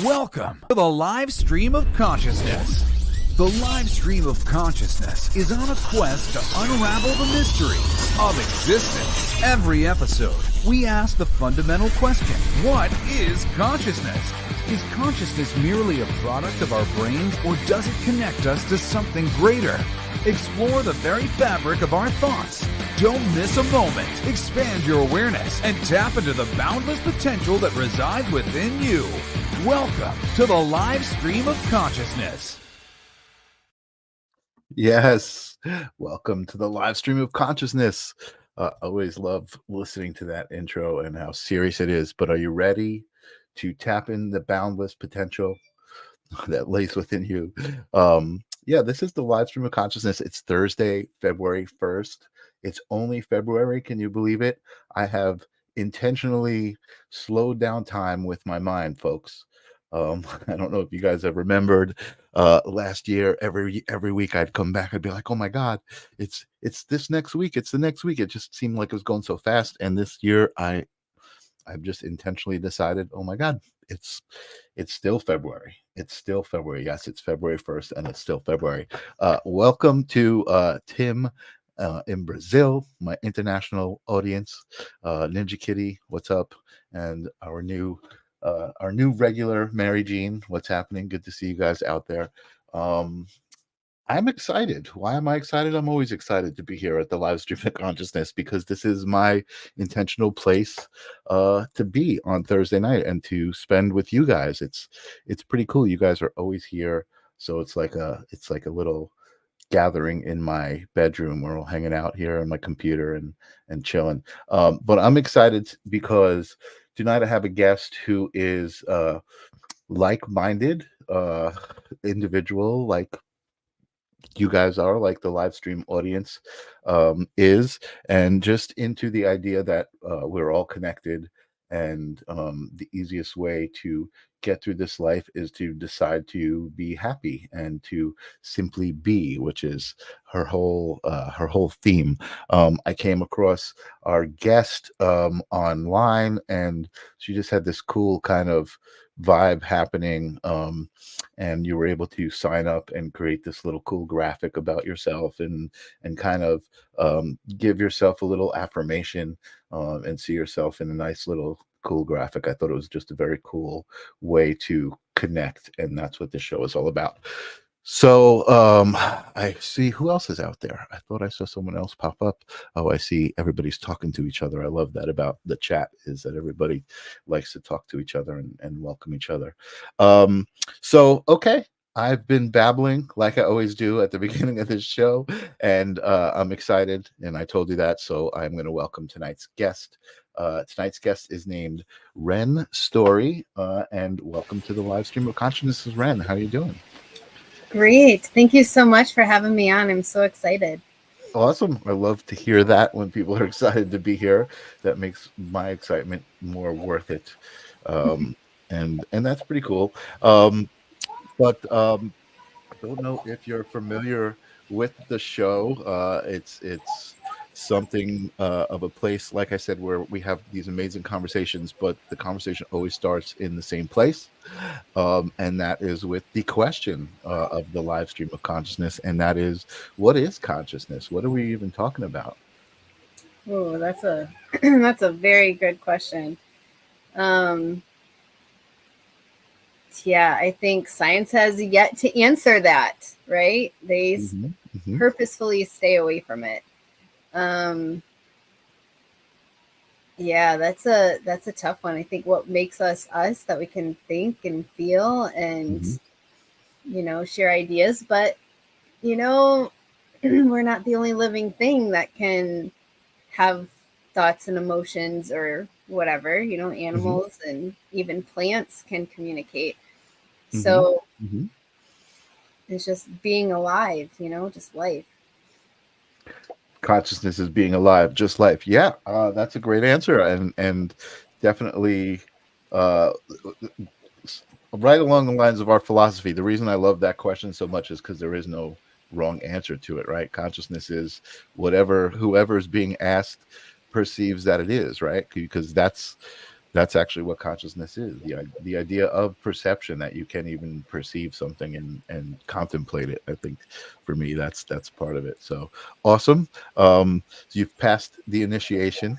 Welcome to the live stream of consciousness. The live stream of consciousness is on a quest to unravel the mysteries of existence. Every episode, we ask the fundamental question, what is consciousness? Is consciousness merely a product of our brains, or does it connect us to something greater? Explore the very fabric of our thoughts. Don't miss a moment. Expand your awareness and tap into the boundless potential that resides within you. Welcome to the live stream of consciousness. Yes, welcome to the live stream of consciousness. Always love listening to that intro and how serious it is. But are you ready to tap in the boundless potential that lays within you? Yeah, this is the live stream of consciousness. It's Thursday, February 1st. It's only February. Can you believe it? I have intentionally slowed down time with my mind, folks. I don't know if you guys have remembered last year, every week I'd come back, I'd be like, oh my God, it's this next week. It's the next week. It just seemed like it was going so fast. And this year I've just intentionally decided, oh my God, it's still February. It's still February. Yes, it's February 1st and it's still February. Welcome to Tim in Brazil, my international audience. Ninja Kitty, what's up? And our new regular Mary Jean, what's happening? Good to see you guys out there. I'm excited. Why am I excited? I'm always excited to be here at the live stream of consciousness, because this is my intentional place to be on Thursday night and to spend with you guys. It's pretty cool. You guys are always here, so it's like a little gathering in my bedroom. We're all hanging out here on my computer and chilling. But I'm excited because tonight I have a guest who is like-minded individual, like you guys are, like the live stream audience is, and just into the idea that we're all connected, and the easiest way to get through this life is to decide to be happy and to simply be, which is her whole theme. I came across our guest online, and she just had this cool kind of vibe happening, and you were able to sign up and create this little cool graphic about yourself, and kind of give yourself a little affirmation, and see yourself in a nice little cool graphic. I thought it was just a very cool way to connect, and that's what this show is all about. So I see who else is out there. I thought I saw someone else pop up. Oh, I see everybody's talking to each other. I love that about the chat, is that everybody likes to talk to each other and welcome each other. So, okay. I've been babbling like I always do at the beginning of this show, and I'm excited, and I told you that, so I'm going to welcome tonight's guest. Tonight's guest is named Wren Story, and welcome to the live stream of consciousness. Wren, how are you doing? Great. Thank you so much for having me on. I'm so excited. Awesome. I love to hear that when people are excited to be here. That makes my excitement more worth it. And that's pretty cool. But I don't know if you're familiar with the show. It's something of a place, like I said, where we have these amazing conversations, but the conversation always starts in the same place, and that is with the question of the live stream of consciousness, and that is, what is consciousness? What are we even talking about? Oh, that's a that's a very good question. Yeah, I think science has yet to answer that, right? They purposefully stay away from it. Yeah, that's a tough one. I think what makes us us, that we can think and feel and share ideas, but we're not the only living thing that can have thoughts and emotions or whatever. Animals and even plants can communicate. So it's just being alive, just life. Consciousness is being alive, just life. Yeah, that's a great answer, and definitely right along the lines of our philosophy. The reason I love that question so much is because there is no wrong answer to it, right? Consciousness is whoever is being asked perceives that it is, right? Because that's that's actually what consciousness is, the idea of perception, that you can even perceive something and contemplate it. I think for me that's part of it. So awesome. So you've passed the initiation.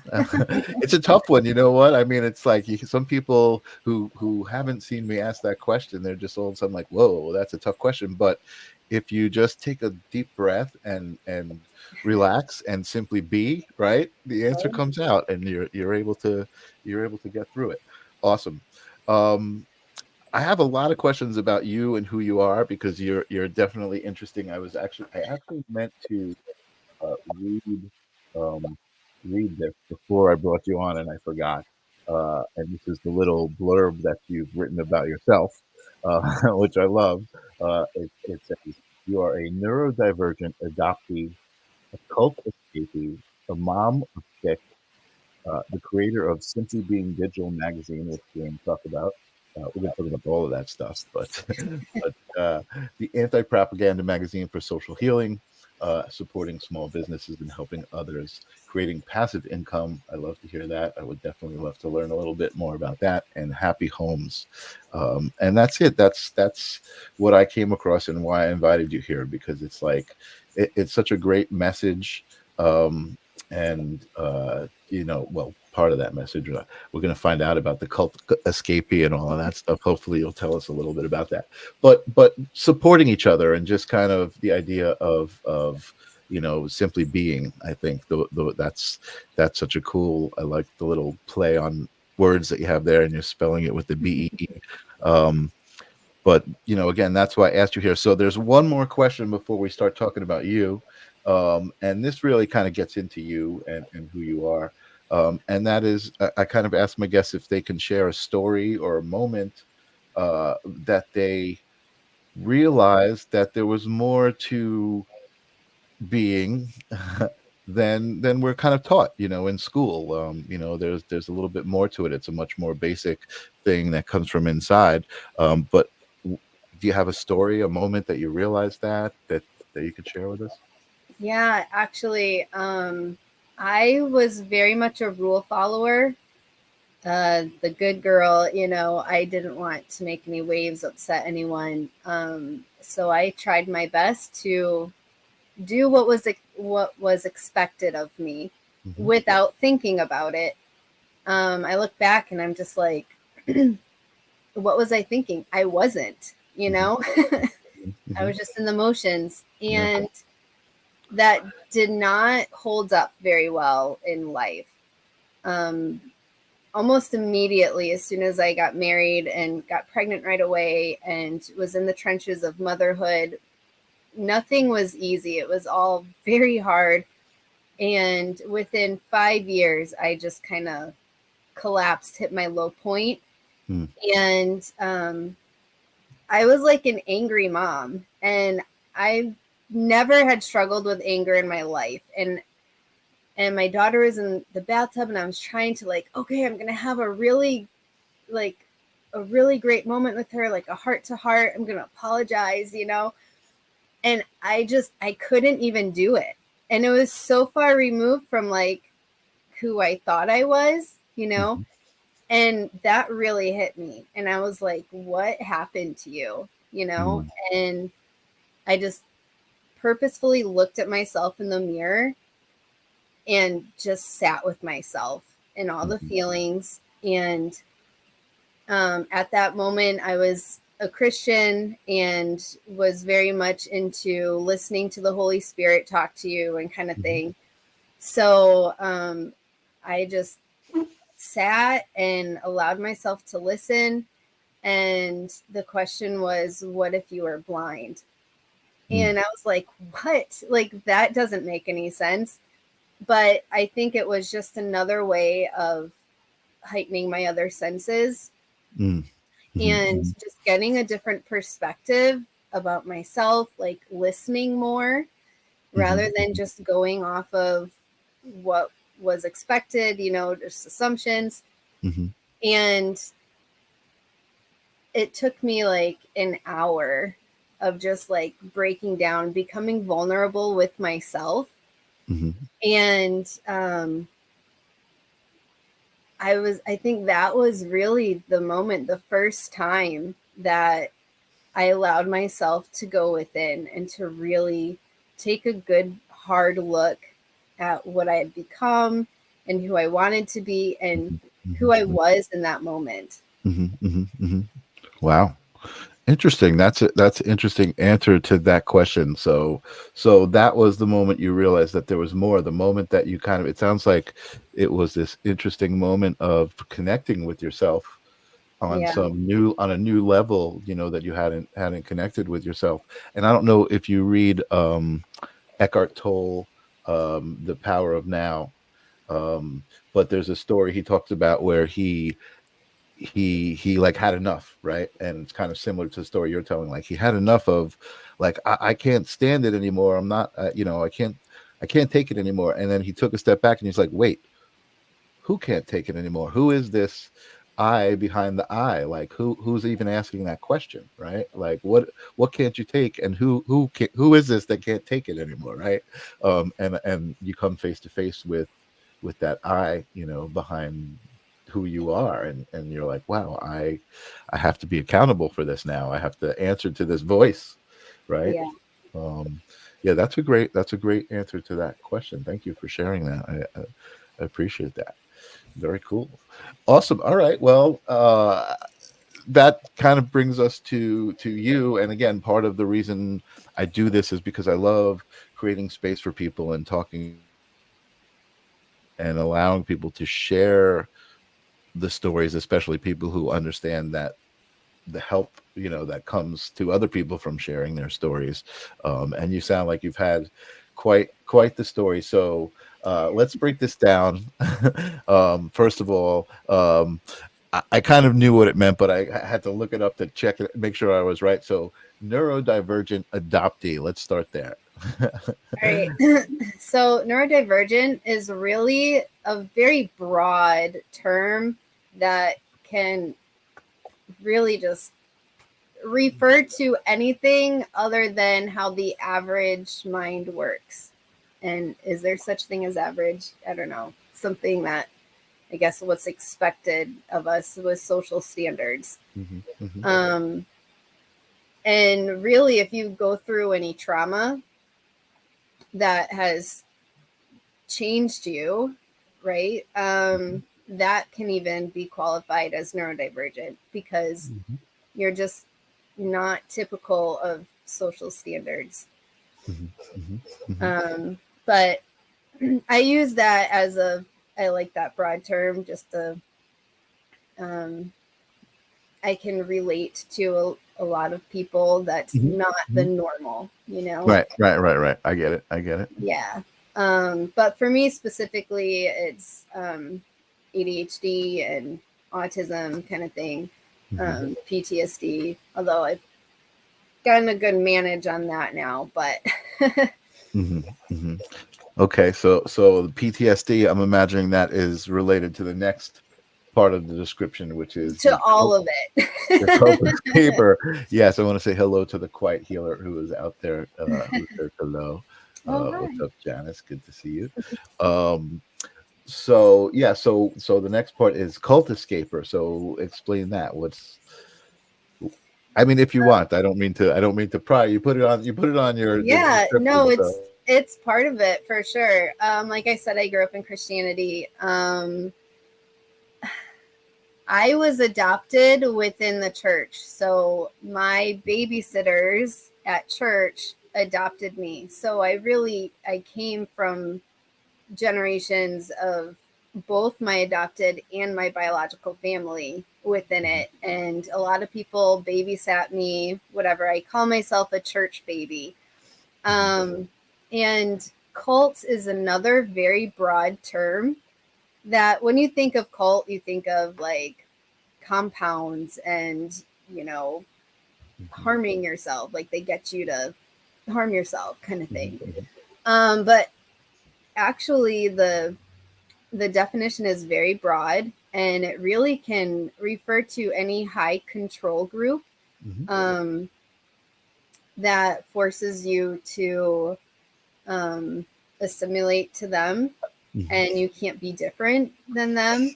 It's a tough one, you know what I mean? It's like some people who haven't seen me ask that question, they're just all of a sudden like, whoa, that's a tough question. But if you just take a deep breath and relax and simply be, right, the answer comes out, and you're able to get through it. Awesome. I have a lot of questions about you and who you are, because you're definitely interesting. I actually meant to read um, read this before I brought you on, and I forgot. And this is the little blurb that you've written about yourself, which I love. It says, "You are a neurodivergent adoptee, a cult escapee, a mom of six, the creator of Simply Being Digital magazine," which we're going to talk about. We're going to talk about all of that stuff, but the anti-propaganda magazine for social healing, supporting small businesses and helping others, creating passive income. I love to hear that. I would definitely love to learn a little bit more about that. And happy homes. And that's it. That's what I came across and why I invited you here, because it's like it's such a great message. And well, part of that message, we're going to find out about the cult escapee and all of that stuff. Hopefully you'll tell us a little bit about that, but supporting each other, and just kind of the idea of simply being. I think that's such a cool, I like the little play on words that you have there, and you're spelling it with the BEE. But again, that's why I asked you here. So there's one more question before we start talking about you. And this really kind of gets into you and who you are. And that is, I kind of ask my guests if they can share a story or a moment that they realized that there was more to being than we're kind of taught, in school. There's a little bit more to it. It's a much more basic thing that comes from inside. But do you have a story, a moment that you realized that you could share with us? Yeah, actually, I was very much a rule follower, the good girl. I didn't want to make any waves, upset anyone. So I tried my best to do what was expected of me without thinking about it. I look back and I'm just like, what was I thinking? I wasn't, I was just in the motions. And that did not hold up very well in life. Almost immediately, as soon as I got married and got pregnant right away and was in the trenches of motherhood, nothing was easy. It was all very hard. And within 5 years, I just kind of collapsed, hit my low point. And I was like an angry mom. And I never had struggled with anger in my life. And my daughter was in the bathtub, and I was trying to okay, I'm going to have a really great moment with her, like a heart to heart. I'm going to apologize, and I couldn't even do it. And it was so far removed from who I thought I was, and that really hit me. And I was like, what happened to you? And I just purposefully looked at myself in the mirror and just sat with myself and all the feelings. And at that moment, I was a Christian and was very much into listening to the Holy Spirit talk to you and kind of thing. So I just sat and allowed myself to listen. And the question was, what if you were blind? And I was like, what? That doesn't make any sense. But I think it was just another way of heightening my other senses and just getting a different perspective about myself, listening more rather than just going off of what was expected, just assumptions. And it took me an hour of just breaking down, becoming vulnerable with myself. And I think that was really the moment, the first time that I allowed myself to go within and to really take a good hard look at what I had become and who I wanted to be and who I was in that moment. Wow. Interesting. That's an interesting answer to that question. So that was the moment you realized that there was more. The moment that you kind of, it sounds like it was this interesting moment of connecting with yourself on Yeah. on a new level, that you hadn't connected with yourself. And I don't know if you read Eckhart Tolle, The Power of Now, but there's a story he talks about where he like had enough, right? And it's kind of similar to the story you're telling. Like he had enough of, like, I can't stand it anymore. I'm not, I can't take it anymore. And then he took a step back and he's like, wait, who can't take it anymore? Who is this I behind the I? Like who's even asking that question, right? Like what can't you take, and who is this that can't take it anymore, right? And you come face to face with that I, behind who you are, and you're like, wow, I have to be accountable for this now. I have to answer to this voice, right? Yeah. Yeah, that's a great answer to that question. Thank you for sharing that. I appreciate that. Very cool. Awesome. All right. Well, that kind of brings us to you. And again, part of the reason I do this is because I love creating space for people and talking and allowing people to share the stories, especially people who understand that the help, that comes to other people from sharing their stories. And you sound like you've had quite the story. So let's break this down. First of all, I kind of knew what it meant, but I had to look it up to check it, make sure I was right. So neurodivergent adoptee. Let's start there. All right. So neurodivergent is really a very broad term that can really just refer to anything other than how the average mind works. And is there such thing as average? I don't know. Something that I guess what's expected of us with social standards. And really, if you go through any trauma that has changed you, right? That can even be qualified as neurodivergent because you're just not typical of social standards. But I use that as I like that broad term, just to, I can relate to a lot of people that's not the normal, Right. I get it. Yeah. But for me specifically, it's ADHD and autism kind of thing, PTSD, although I've gotten a good manage on that now, but Okay, so the PTSD, I'm imagining that is related to the next part of the description, which is to all of it. The cultist keeper. Yes, I want to say hello to the quiet healer who is out there. Who's there? Hello. What's up, Janice? Good to see you. So yeah, so the next part is cult escaper. So explain that. I mean, if you want, I don't mean to pry. You put it on your Yeah, no, so. It's part of it for sure. Like I said, I grew up in Christianity. I was adopted within the church. So my babysitters at church adopted me. So I came from generations of both my adopted and my biological family within it. And a lot of people babysat me, whatever. I call myself a church baby. And cult is another very broad term that when you think of cult, you think of like compounds and, harming yourself, like they get you to harm yourself kind of thing. But actually the definition is very broad and it really can refer to any high control group that forces you to assimilate to them and you can't be different than them.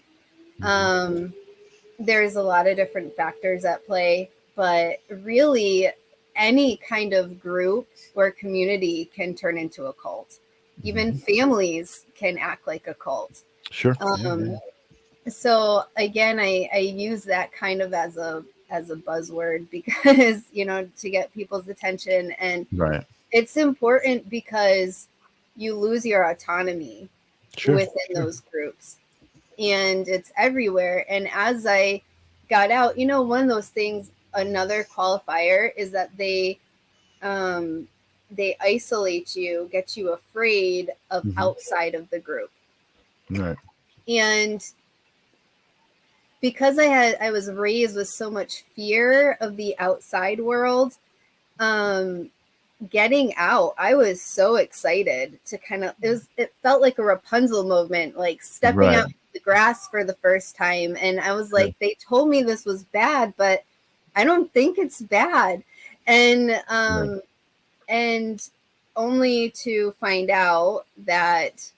There's a lot of different factors at play, but really any kind of group or community can turn into a cult. Even families can act like a cult. Sure. So again, I use that kind of as a buzzword because, to get people's attention. And Right. it's important because you lose your autonomy within those groups, and it's everywhere. And as I got out, one of those things, another qualifier is that they isolate you, get you afraid of outside of the group. Right. And because I was raised with so much fear of the outside world, getting out, I was so excited to it felt like a Rapunzel moment, like stepping out the grass for the first time. And I was like, they told me this was bad, but I don't think it's bad. And and only to find out that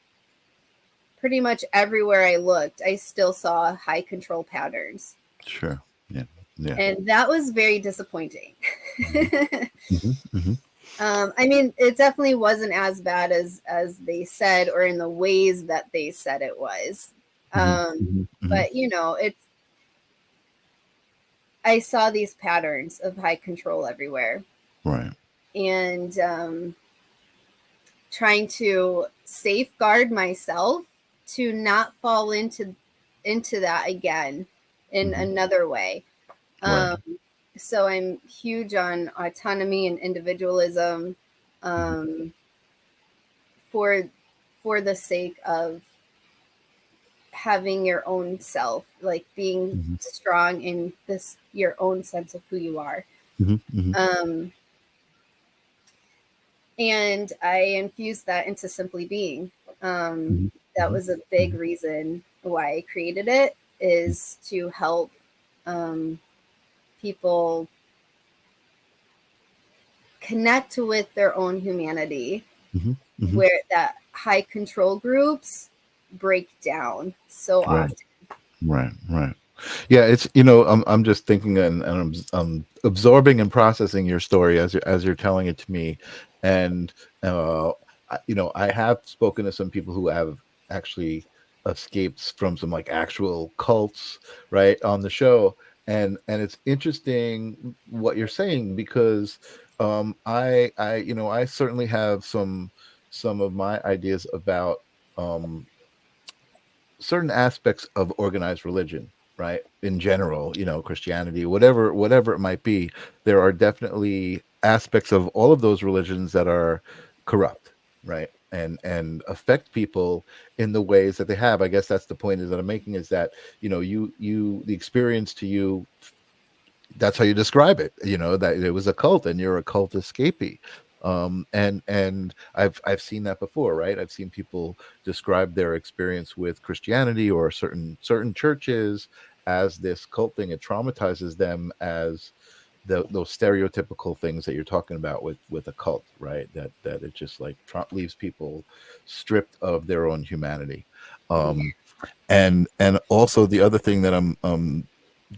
pretty much everywhere I looked, I still saw high control patterns. Sure. Yeah. Yeah. And that was very disappointing. I mean, it definitely wasn't as bad as they said, or in the ways that they said it was. But I saw these patterns of high control everywhere. Right. And trying to safeguard myself to not fall into that again in another way. So I'm huge on autonomy and individualism, for the sake of having your own self, like being strong in your own sense of who you are. And I infused that into simply being. That was a big reason why I created it, is to help people connect with their own humanity, where that high control groups break down so often. Right. Yeah, it's I'm just thinking and I'm absorbing and processing your story as you're telling it to me, and I have spoken to some people who have actually escaped from some like actual cults, right, on the show, and it's interesting what you're saying, because I certainly have some of my ideas about certain aspects of organized religion, right? In general, Christianity, whatever it might be, there are definitely aspects of all of those religions that are corrupt, right? And affect people in the ways that they have. I guess that's the point that I'm making, is that, the experience to you, that's how you describe it, that it was a cult and you're a cult escapee. And I've seen that before, right? I've seen people describe their experience with Christianity or certain churches as this cult thing. It traumatizes them as those stereotypical things that you're talking about with a cult, right? That it just like leaves people stripped of their own humanity. And also the other thing that I'm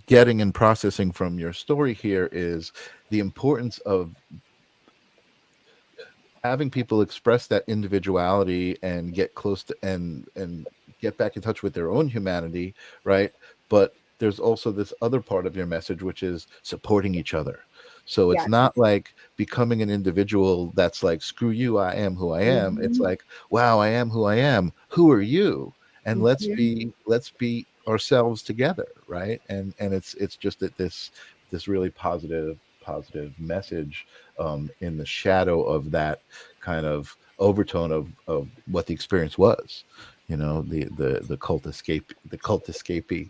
getting and processing from your story here is the importance of having people express that individuality and get close to and get back in touch with their own humanity, right? But there's also this other part of your message, which is supporting each other. So it's not like becoming an individual that's like, screw you, I am who I am. It's like, wow, I am who I am. Who are you? And let's be ourselves together, right? And it's just that this really positive message in the shadow of that kind of overtone of what the experience was, the cult escapee.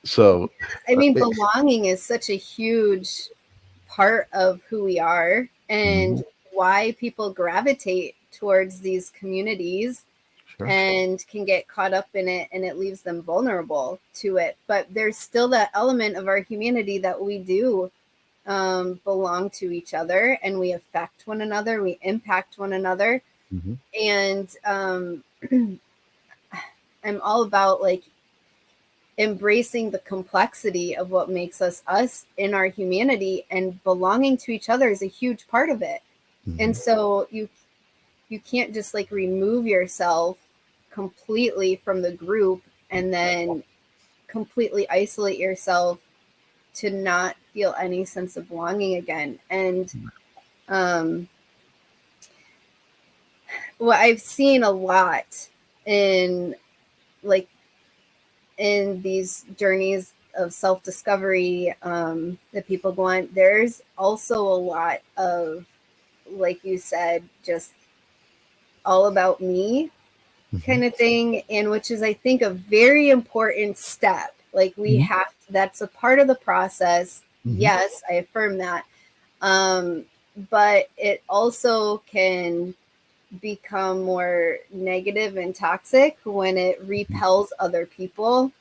So I mean, belonging is such a huge part of who we are, and why people gravitate towards these communities and can get caught up in it, and it leaves them vulnerable to it. But there's still that element of our humanity that we do belong to each other, and we affect one another, we impact one another. And I'm all about like embracing the complexity of what makes us us in our humanity, and belonging to each other is a huge part of it. And so you can't just like remove yourself completely from the group and then completely isolate yourself to not feel any sense of belonging again. And what I've seen a lot in like in these journeys of self-discovery that people go on, there's also a lot of, like you said, just all about me kind of thing, and which is, I think, a very important step. Like we have to, that's a part of the process. Yes, I affirm that. But it also can become more negative and toxic when it repels other people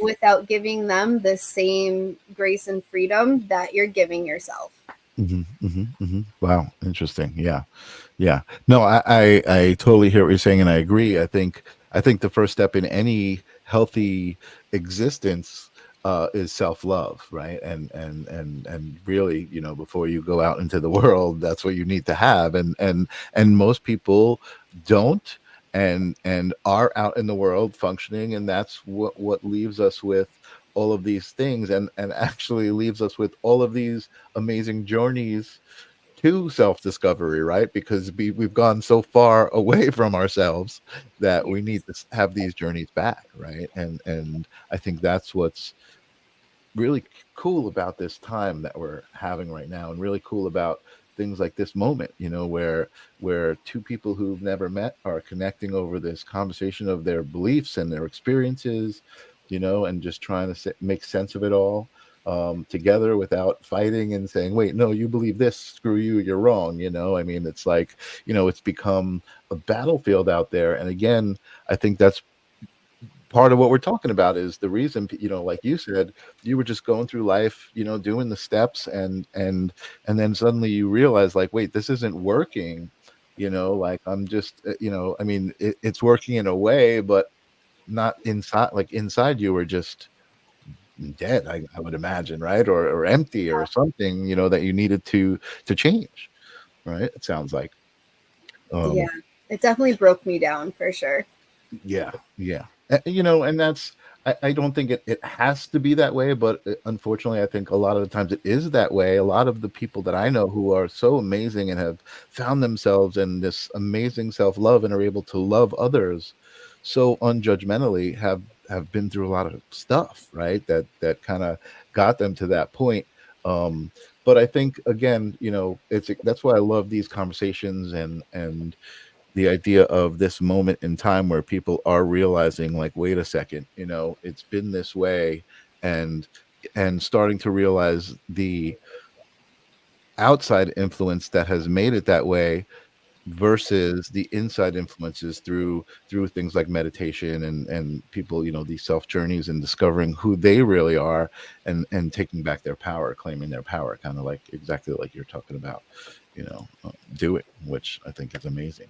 without giving them the same grace and freedom that you're giving yourself. Wow, interesting. Yeah. No, I totally hear what you're saying, and I agree. I think the first step in any healthy existence is self-love, right? And really, before you go out into the world, that's what you need to have. And most people don't, and are out in the world functioning, and that's what leaves us with all of these things, and actually leaves us with all of these amazing journeys to self-discovery, right? Because we've gone so far away from ourselves that we need to have these journeys back, right? And I think that's what's really cool about this time that we're having right now, and really cool about things like this moment, where two people who've never met are connecting over this conversation of their beliefs and their experiences, and just trying to make sense of it all together, without fighting and saying, wait, no, you believe this, screw you, you're wrong. I mean, it's like, it's become a battlefield out there. And again, I think that's part of what we're talking about, is the reason, like you said, you were just going through life, doing the steps, and then suddenly you realize, like, wait, this isn't working, like I'm just, I mean, it's working in a way, but not inside. Like inside you were just dead, I would imagine, right? Or empty or something, that you needed to change, right? It sounds like. Yeah, it definitely broke me down for sure. Yeah. And that's, I don't think it has to be that way, but unfortunately, I think a lot of the times it is that way. A lot of the people that I know who are so amazing and have found themselves in this amazing self-love and are able to love others so unjudgmentally have been through a lot of stuff, right? That kind of got them to that point. But I think, again, that's why I love these conversations, and the idea of this moment in time where people are realizing, like, wait a second, it's been this way, and starting to realize the outside influence that has made it that way versus the inside influences through things like meditation, and people, these self journeys, and discovering who they really are, and taking back their power, claiming their power, kind of like exactly like you're talking about, doing, which I think is amazing.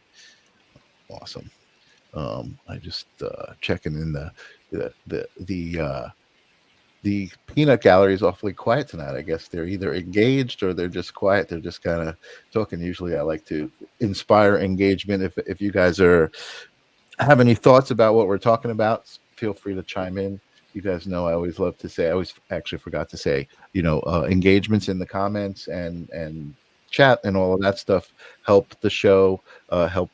Awesome. I just checking in the peanut gallery is awfully quiet tonight. I guess they're either engaged or they're just quiet. They're just kind of talking. Usually, I like to inspire engagement. If you guys have any thoughts about what we're talking about, feel free to chime in. You guys know I always love to say. I always actually forgot to say, engagements in the comments and chat and all of that stuff help the show, help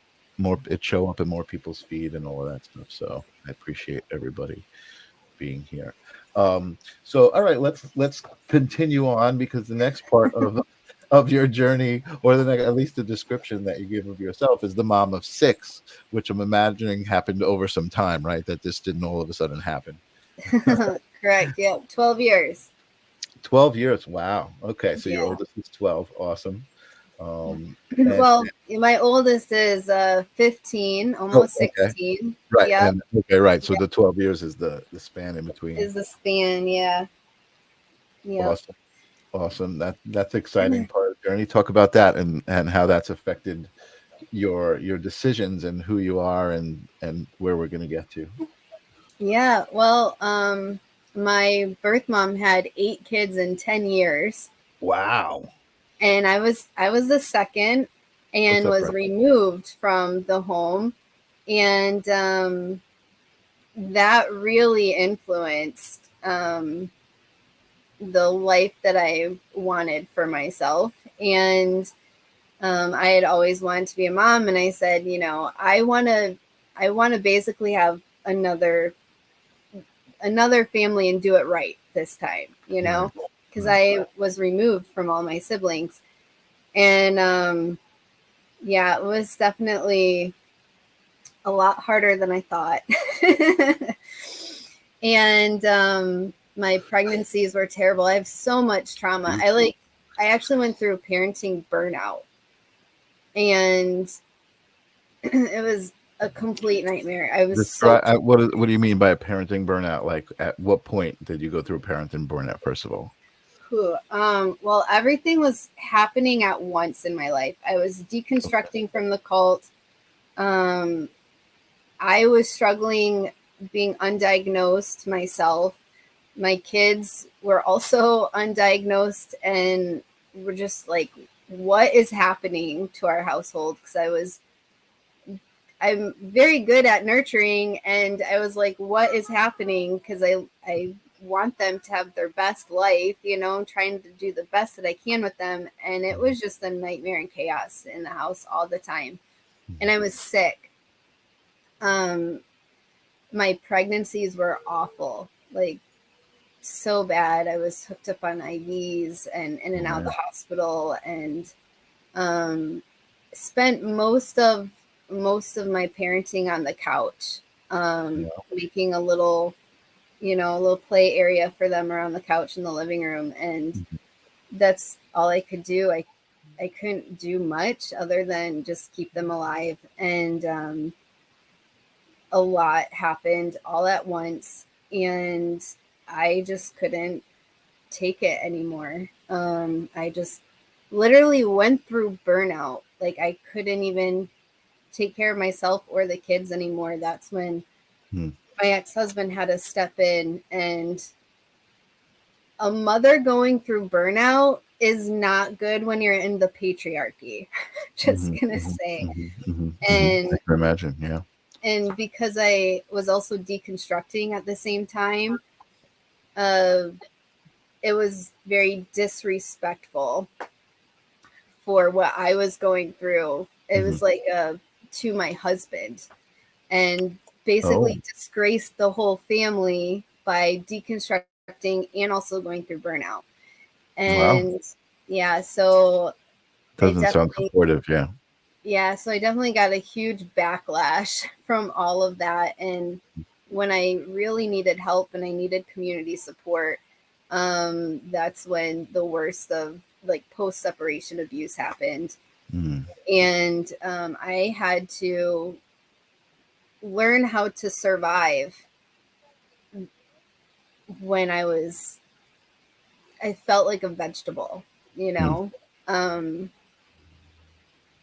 it show up in more people's feed and all of that stuff. So I appreciate everybody being here. So all right, let's continue on, because the next part of your journey, or at least the description that you give of yourself, is the mom of 6, which I'm imagining happened over some time, right? That this didn't all of a sudden happen. Correct. Yeah. 12 years. 12 years. Wow. Okay. So your oldest is 12. Awesome. Well, my oldest is 15, almost 16. Right. Yeah. And, okay. Right. So the 12 years is the span in between. Is the span. Yeah. Yeah. Awesome. That's exciting part of the journey. Talk about that, and how that's affected your decisions and who you are, and where we're going to get to. Yeah, well, my birth mom had 8 kids in 10 years. Wow. And I was the second What's and up, was bro? removed from the home. And that really influenced the life that I wanted for myself. And I had always wanted to be a mom, and I said, you know, I want to basically have another family and do it right this time, you Right. know, because Right. I was removed from all my siblings. And yeah, it was definitely a lot harder than I thought. And my pregnancies were terrible. I have so much trauma. I actually went through parenting burnout, and it was a complete nightmare. I was so Describe what do you mean by a parenting burnout? Like, at what point did you go through a parenting burnout? First of all. well, everything was happening at once in my life. I was deconstructing from the cult. Um, I was struggling being undiagnosed myself. My kids were also undiagnosed, and were just like, what is happening to our household? Because I'm very good at nurturing, and I was like, what is happening? Because I want them to have their best life, you know, I'm trying to do the best that I can with them. And it was just a nightmare and chaos in the house all the time. And I was sick. Um, my pregnancies were awful, like so bad. I was hooked up on IVs and in and out of the hospital, and um, spent most of my parenting on the couch, Yeah. making a little, you know, a little play area for them around the couch in the living room, and that's all I could do. I couldn't do much other than just keep them alive, and a lot happened all at once, and I just couldn't take it anymore. I just literally went through burnout. Like I couldn't even take care of myself or the kids anymore. That's when Hmm. my ex-husband had to step in, and a mother going through burnout is not good when you're in the patriarchy. Just gonna say. I And can imagine. Yeah. because I was also deconstructing at the same time, uh, it was very disrespectful for what I was going through. It Mhm. was like to my husband, and Oh, basically disgraced the whole family by deconstructing and also going through burnout. wow. And yeah, so I Doesn't sound definitely supportive. Yeah. got a huge backlash from all of that. And when I really needed help and I needed community support, that's when the worst of like post separation abuse happened. Mm. And I had to learn how to survive when I felt like a vegetable, you Mm. know? Um,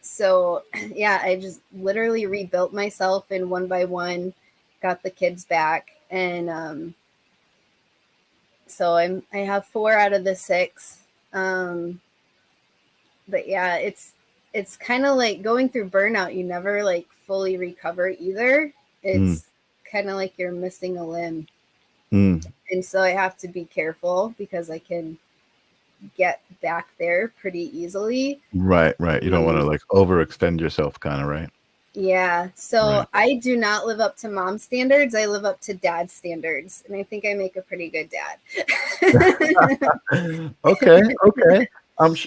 so yeah, I just literally rebuilt myself, and one by one got the kids back. And so I have 4 out of the 6. Um, but yeah, it's kind of like going through burnout. You never like fully recover either. Mm. It's kind of like you're missing a limb. Mm. And so I have to be careful because I can get back there pretty easily. Right. Right. You don't want to Um, like overextend yourself, kind of, right? yeah. So Right. I do not live up to mom standards. I live up to dad standards. And I think I make a pretty good dad. Okay. Okay.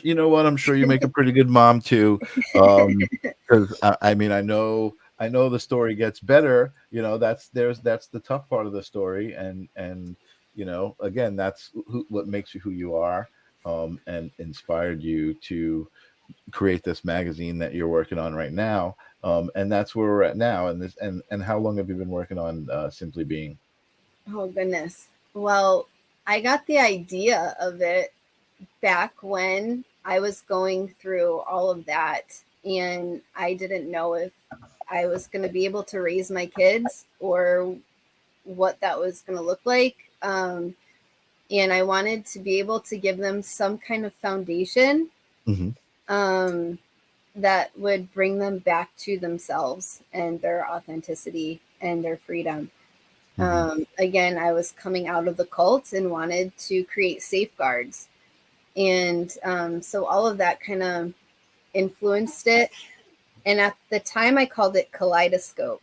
You know what? I'm sure you make a pretty good mom too. Because I mean, I know the story gets better. You know, that's the tough part of the story, and you know, again, that's what makes you who you are, and inspired you to create this magazine that you're working on right now. And that's where we're at now. And and how long have you been working on Simply Being? Oh, goodness. Well, I got the idea of it back when I was going through all of that. And I didn't know if I was going to be able to raise my kids or what that was going to look like. And I wanted to be able to give them some kind of foundation that would bring them back to themselves and their authenticity and their freedom. Again, I was coming out of the cult and wanted to create safeguards. And so all of that kind of influenced it. And at the time, I called it Kaleidoscope.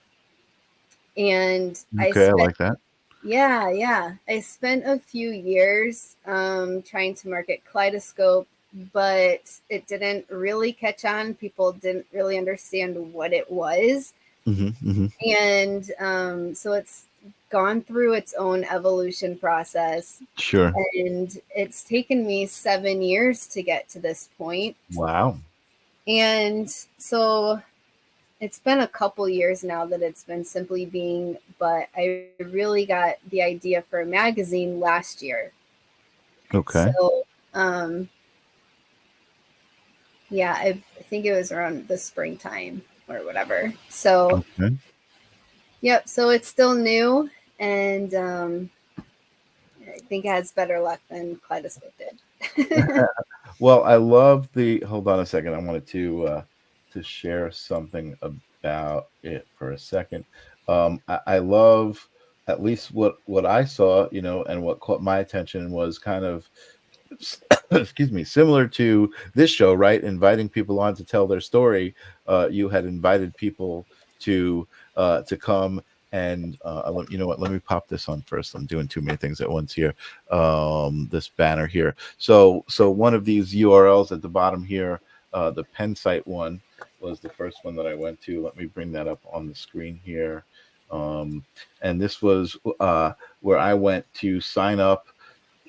And I like that. Yeah. I spent a few years trying to market Kaleidoscope, but it didn't really catch on. People didn't really understand what it was. And so it's gone through its own evolution process. Sure. And it's taken me 7 years to get to this point. Wow. And so it's been a couple years now that it's been Simply Being, but I really got the idea for a magazine last year. Okay. So, yeah, I think it was around the springtime or whatever. So, yep. So it's still new, and I think it has better luck than Kaleidoscope did. Well, I love the. Hold on a second. I wanted to share something about it for a second. I love at least what I saw, and what caught my attention was kind of, excuse me, similar to this show, right? Inviting people on to tell their story. You had invited people to come and you know what? Let me pop this on first. I'm doing too many things at once here. This banner here. So one of these URLs at the bottom here, the Penn site one was the first one that I went to. Let me bring that up on the screen here. And this was where I went to sign up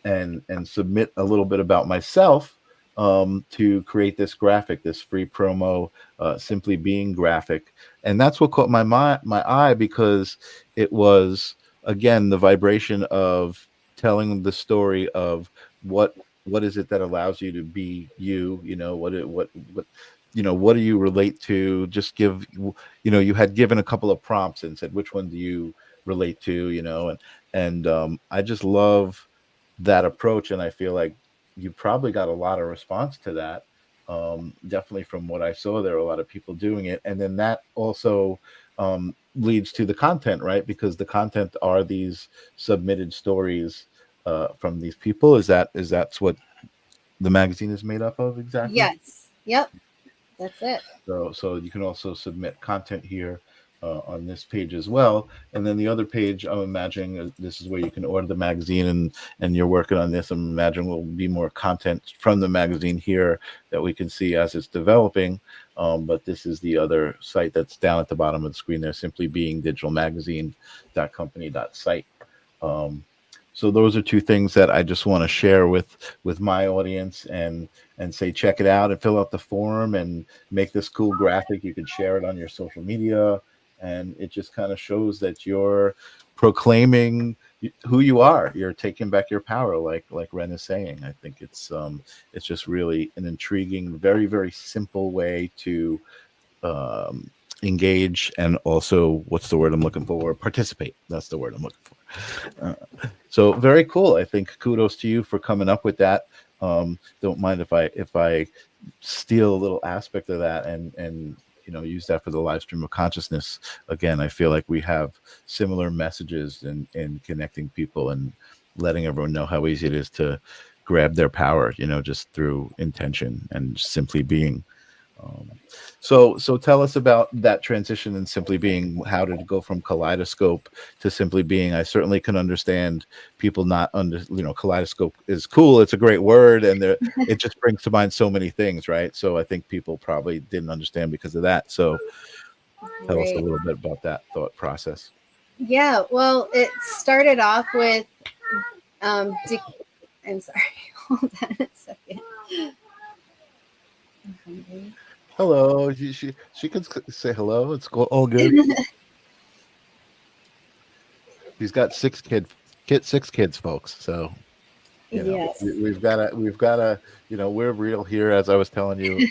and submit a little bit about myself to create this graphic, this free promo, Simply Being graphic. And that's what caught my eye, because it was, again, the vibration of telling the story of what is it that allows you to be you, what do you relate to? Just give, you had given a couple of prompts and said, which one do you relate to, and I just love that approach. And I feel like you probably got a lot of response to that. Definitely from what I saw, there are a lot of people doing it. And then that also leads to the content, right? Because the content are these submitted stories from these people. Is that's what the magazine is made up of exactly? Yes. Yep. That's it. So you can also submit content here on this page as well. And then the other page, I'm imagining this is where you can order the magazine, and you're working on this. I'm imagining will be more content from the magazine here that we can see as it's developing. But this is the other site that's down at the bottom of the screen there, Simply Being digitalmagazine.company.site. So those are two things that I just want to share with my audience and say, check it out and fill out the form and make this cool graphic. You can share it on your social media, and it just kind of shows that you're proclaiming who you are. You're taking back your power, like Wren is saying. I think it's just really an intriguing, very, very simple way to engage, and also, what's the word I'm looking for? Participate. That's the word I'm looking for. So very cool. I think kudos to you for coming up with that. Don't mind if I steal a little aspect of that and use that for the live stream of consciousness. Again, I feel like we have similar messages in connecting people and letting everyone know how easy it is to grab their power, just through intention and simply being. So tell us about that transition in Simply Being. How did it go from Kaleidoscope to Simply Being? I certainly can understand people not Kaleidoscope is cool. It's a great word, and it just brings to mind so many things, right? So I think people probably didn't understand because of that. So tell us a little bit about that thought process. Yeah, well, it started off with I'm sorry, hold on a second. Hello. She can say hello. It's all good. She's got six kids, folks. So yes, we've got to we're real here, as I was telling you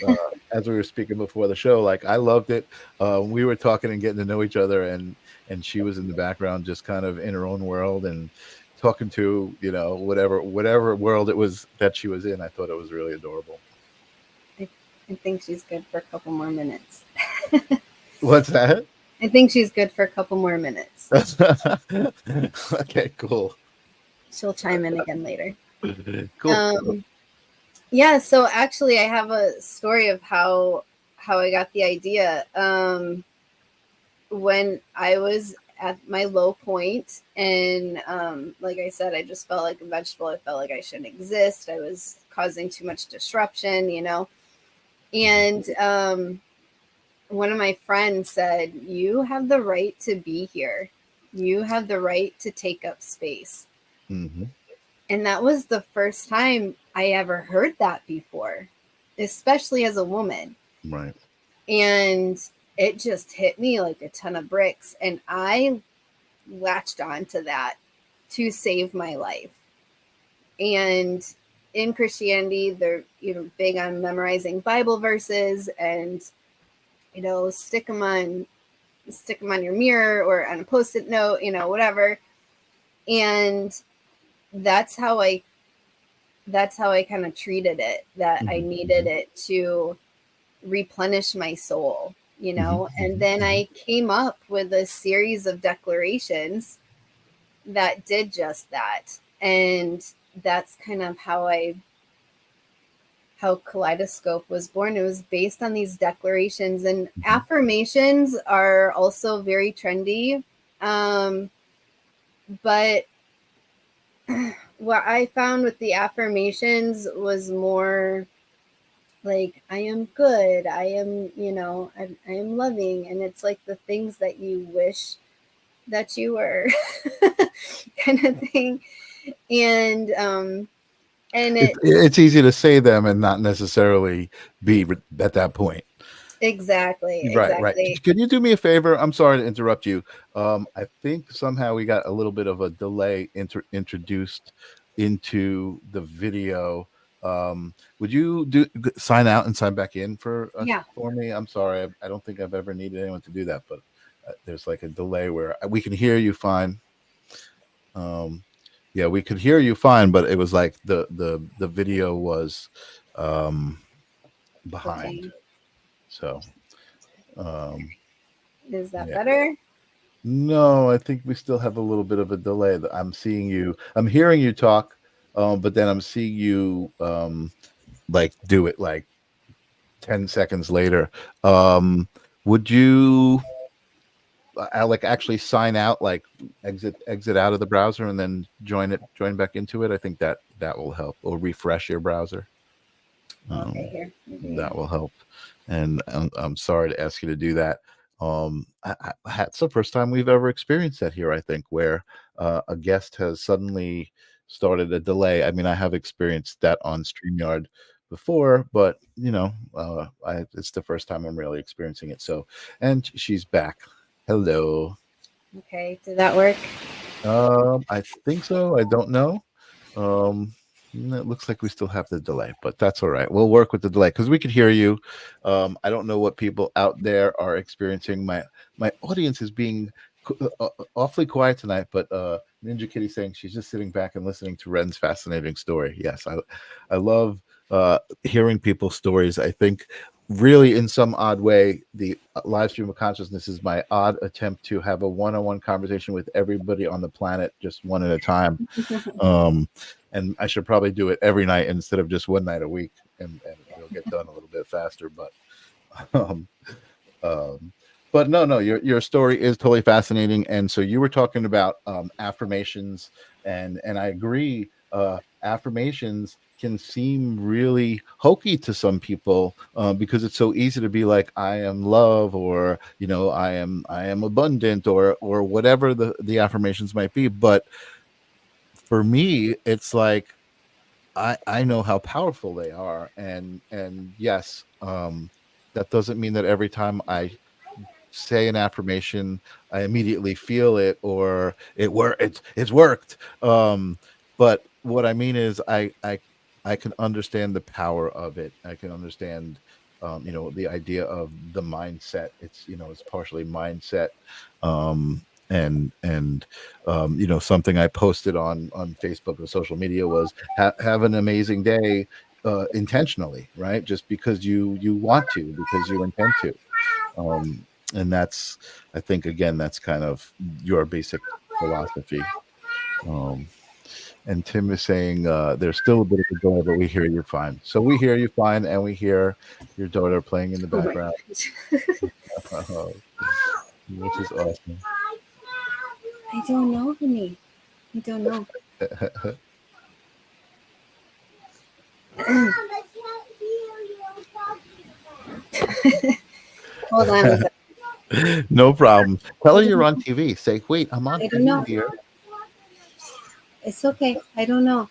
as we were speaking before the show, like I loved it. We were talking and getting to know each other, and she was in the background, just kind of in her own world and talking to, you know, whatever world it was that she was in. I thought it was really adorable. I think she's good for a couple more minutes. What's that? I think she's good for a couple more minutes. Okay, cool. She'll chime in again later. Cool. Yeah, so actually I have a story of how I got the idea. When I was at my low point, and like I said, I just felt like a vegetable. I felt like I shouldn't exist. I was causing too much disruption, you know. And one of my friends said, "You have the right to be here. You have the right to take up space." Mm-hmm. And that was the first time I ever heard that before, especially as a woman. Right. And it just hit me like a ton of bricks. And I latched onto that to save my life. And in Christianity, they're, you know, big on memorizing Bible verses and, you know, stick them on your mirror or on a Post-it note, you know, whatever. And that's how I kind of treated it, that I needed it to replenish my soul, you know. And then I came up with a series of declarations that did just that. And that's kind of how Kaleidoscope was born. It was based on these declarations, and affirmations are also very trendy. But what I found with the affirmations was more like, I am good, I am, you know, I am loving, and it's like the things that you wish that you were, kind of thing. And it's easy to say them and not necessarily be at that point. Exactly. Right. Can you do me a favor? I'm sorry to interrupt you. I think somehow we got a little bit of a delay introduced into the video. Would you sign out and sign back in for me? I'm sorry. I don't think I've ever needed anyone to do that, but there's like a delay where we can hear you fine. Yeah, we could hear you fine, but it was like the video was behind. Okay. So is that better? No, I think we still have a little bit of a delay. I'm hearing you talk, but then I'm seeing you like do it like 10 seconds later. Would you like actually sign out, like exit out of the browser and then join back into it? I think that will help, or refresh your browser. Okay, here. That will help. And I'm sorry to ask you to do that. It's the first time we've ever experienced that here, I think, where a guest has suddenly started a delay. I mean, I have experienced that on StreamYard before, but you know, it's the first time I'm really experiencing it. So, and she's back. Hello. Okay, did that work? I think so. I don't know. It looks like we still have the delay, but that's all right. We'll work with the delay because we can hear you. I don't know what people out there are experiencing. My audience is being awfully quiet tonight, but Ninja Kitty saying she's just sitting back and listening to Wren's fascinating story. Yes, I love hearing people's stories. I think really in some odd way, the live stream of consciousness is my odd attempt to have a one-on-one conversation with everybody on the planet, just one at a time. And I should probably do it every night instead of just one night a week, and it'll get done a little bit faster. But no, your story is totally fascinating. And so you were talking about affirmations, and I agree. Affirmations can seem really hokey to some people because it's so easy to be like, I am love, or you know, I am abundant, or whatever the affirmations might be. But for me, it's like I know how powerful they are, and yes, that doesn't mean that every time I say an affirmation I immediately feel it, or it's worked. But what I mean is I can understand the power of it. I can understand the idea of the mindset. It's partially mindset. And something I posted on Facebook or social media was have an amazing day intentionally, right? Just because you want to, because you intend to. And that's, I think, again, that's kind of your basic philosophy. And Tim is saying there's still a bit of a delay, but we hear you fine. So we hear you fine, and we hear your daughter playing in the Oh my background, which is awesome. I don't know, honey. I don't know. Hold on a second. No problem. Tell her you're on TV. Say, wait, I'm on I don't know. TV here. It's okay. I don't know.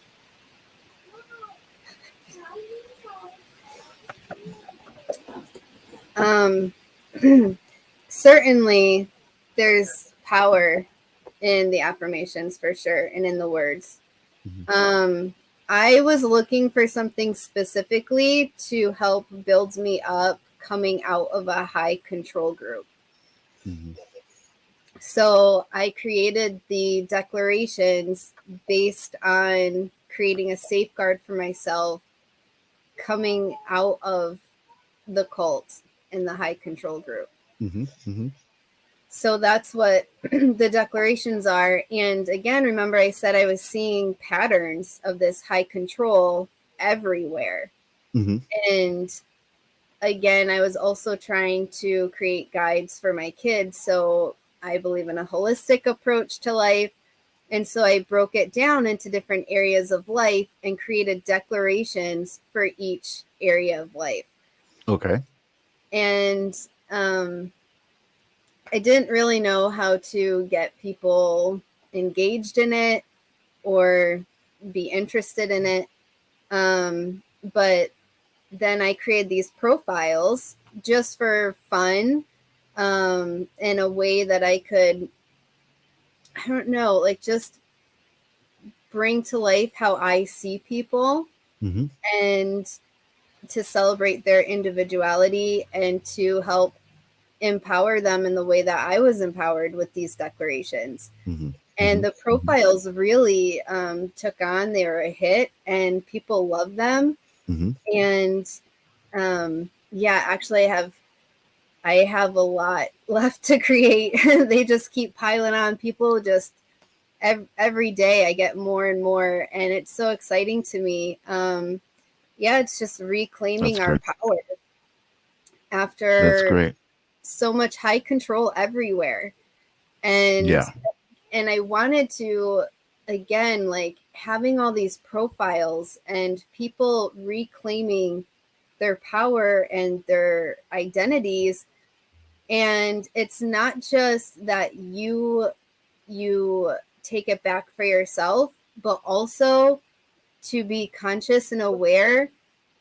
Certainly there's power in the affirmations for sure, and in the words. Mhm. I was looking for something specifically to help build me up coming out of a high control group. Mhm. So I created the declarations based on creating a safeguard for myself coming out of the cult in the high control group. Mhm. Mhm. So that's what the declarations are. And again, remember I said I was seeing patterns of this high control everywhere. Mhm. And again, I was also trying to create guides for my kids. So I believe in a holistic approach to life. And so I broke it down into different areas of life and created declarations for each area of life. Okay. And I didn't really know how to get people engaged in it or be interested in it. But then I created these profiles just for fun, in a way that I could, I don't know, like just bring to life how I see people Mhm. and to celebrate their individuality and to help empower them in the way that I was empowered with these declarations. Mhm. And Mhm. the profiles really took on. They were a hit and people love them. Mhm. And yeah, actually I have a lot left to create. They just keep piling on. People just every day I get more and more, and it's so exciting to me. Yeah, it's just That's reclaiming our great. power That's after great. so much high control everywhere. And Yeah. and I wanted to, again, like having all these profiles and people reclaiming their power and their identities. And it's not just that you take it back for yourself, but also to be conscious and aware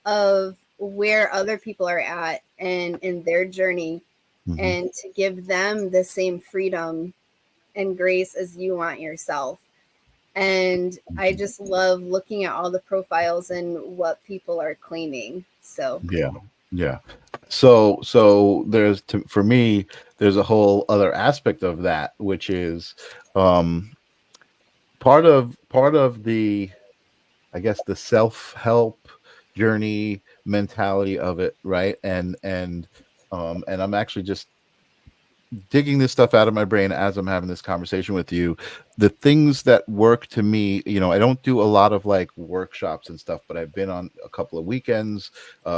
of where other people are at and in their journey, Mhm. and to give them the same freedom and grace as you want yourself. And I Mhm. just love looking at all the profiles and what people are claiming. So Yeah. Yeah. So for me, there's a whole other aspect of that, which is um part of the, I guess, the self-help journey mentality of it, right? And I'm actually just digging this stuff out of my brain as I'm having this conversation with you. The things that work to me, I don't do a lot of like workshops and stuff, but I've been on a couple of weekends,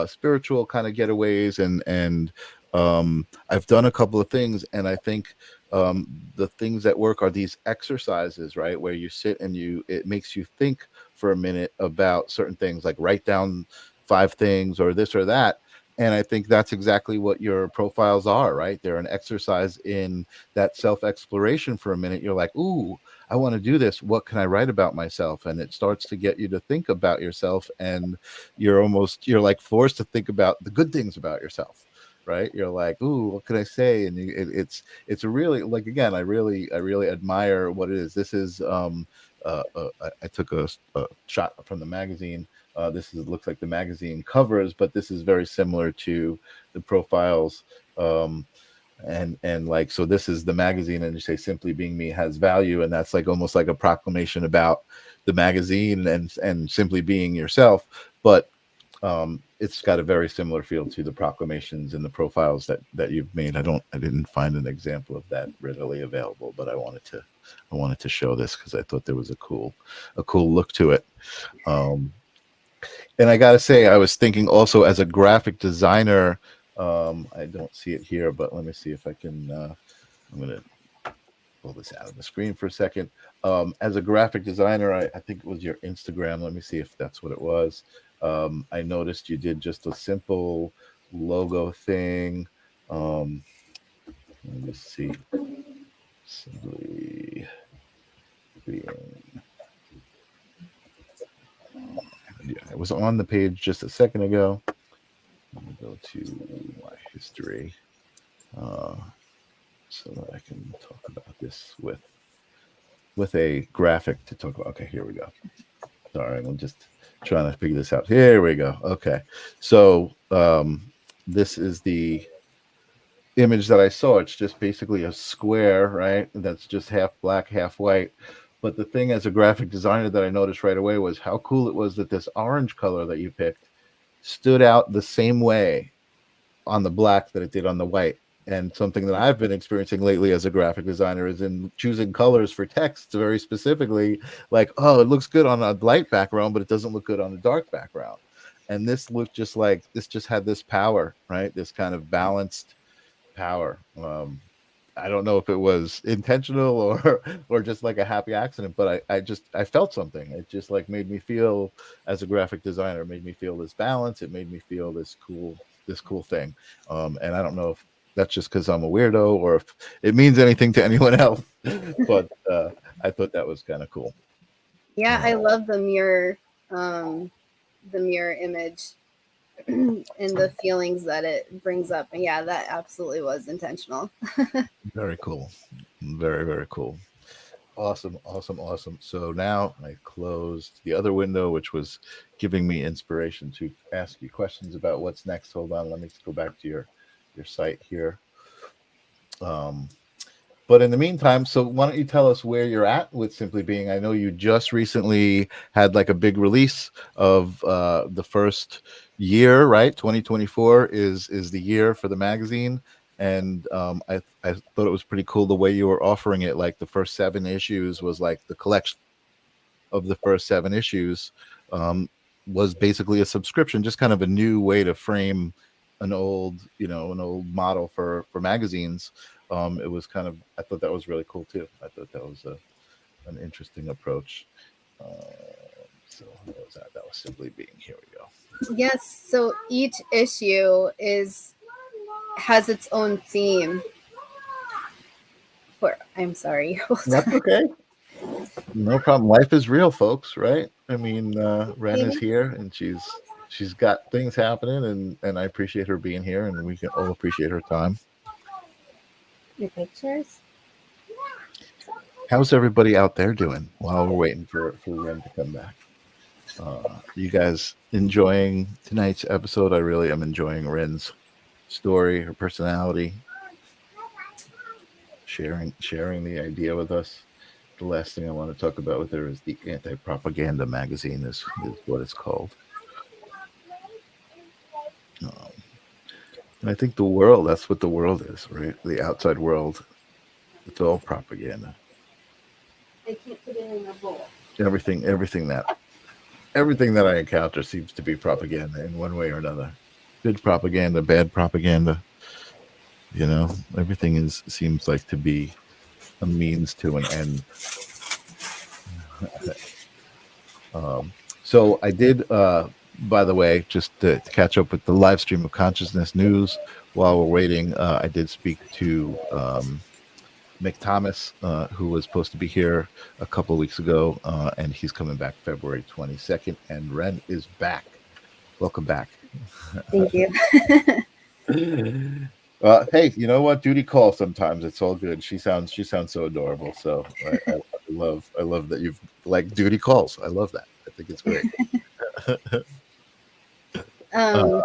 spiritual kind of getaways, and I've done a couple of things, and I think the things that work are these exercises, right, where you sit and it makes you think for a minute about certain things, like write down 5 things or this or that. And I think that's exactly what your profiles are, right? They're an exercise in that self-exploration for a minute. You're like, ooh, I want to do this. What can I write about myself? And it starts to get you to think about yourself. And you're like forced to think about the good things about yourself, right? You're like, ooh, what can I say? And it's really, like, again, I really admire what it is. This is I took a shot from the magazine. Looks like the magazine covers, but this is very similar to the profiles. And like, so this is the magazine, and you say simply being me has value, and that's like almost like a proclamation about the magazine and simply being yourself. But it's got a very similar feel to the proclamations and the profiles that you've made. I didn't find an example of that readily available, but I wanted to show this because I thought there was a cool look to it. And I gotta say, I was thinking also as a graphic designer, I don't see it here, but let me see if I can. I'm gonna pull this out of the screen for a second. As a graphic designer, I think it was your Instagram. Let me see if that's what it was. I noticed you did just a simple logo thing. Let me see. Simply being. Yeah, it was on the page just a second ago. Let me go to my history so that I can talk about this with a graphic to talk about. Okay, here we go. Sorry, I'm just trying to figure this out. Here we go. Okay, so this is the image that I saw. It's just basically a square, right? That's just half black, half white. But the thing as a graphic designer that I noticed right away was how cool it was that this orange color that you picked stood out the same way on the black that it did on the white. And something that I've been experiencing lately as a graphic designer is in choosing colors for text very specifically, like, oh, it looks good on a light background, but it doesn't look good on a dark background. And this looked just like, this just had this power, right? This kind of balanced power. I don't know if it was intentional or just like a happy accident, but I felt something. It just like made me feel, as a graphic designer, it made me feel this balance. It made me feel this cool thing. And I don't know if that's just because I'm a weirdo or if it means anything to anyone else, but I thought that was kind of cool. Yeah, I love the mirror image and the feelings that it brings up. And yeah, that absolutely was intentional. Very cool. Very, very cool. Awesome. So now I closed the other window, which was giving me inspiration to ask you questions about what's next. Hold on. Let me go back to your site here. But in the meantime, so why don't you tell us where you're at with Simply Being? I know you just recently had like a big release of the first year, right? 2024 is the year for the magazine. And I thought it was pretty cool the way you were offering it. Like the first 7 issues was like the collection of the first 7 issues was basically a subscription, just kind of a new way to frame an old model for magazines. It was kind of, I thought that was really cool too. I thought that was an interesting approach. So what was that? That was Simply Being. Here we go. Yes. So each issue has its own theme. I'm sorry. That's okay. No problem. Life is real, folks, right? I mean, Wren is here and she's got things happening, and I appreciate her being here, and we can all appreciate her time. Your pictures? How's everybody out there doing while we're waiting for Wren to come back? You guys enjoying tonight's episode? I really am enjoying Wren's story, her personality, sharing the idea with us. The last thing I want to talk about with her is the Anti-Propaganda magazine is what it's called. And I think that's what the world is, right? The outside world, it's all propaganda. I can't put it in a bowl. Everything that I encounter seems to be propaganda in one way or another. Good propaganda, bad propaganda. Everything seems like to be a means to an end. So I did, by the way, just to catch up with the Livestream of Consciousness news while we're waiting, I did speak to Mick Thomas, who was supposed to be here a couple of weeks ago, and he's coming back February 22nd, and Wren is back. Welcome back. Thank you. Hey, you know what? Duty calls sometimes. It's all good. She sounds so adorable. So I love that you've like duty calls. I love that. I think it's great. Um,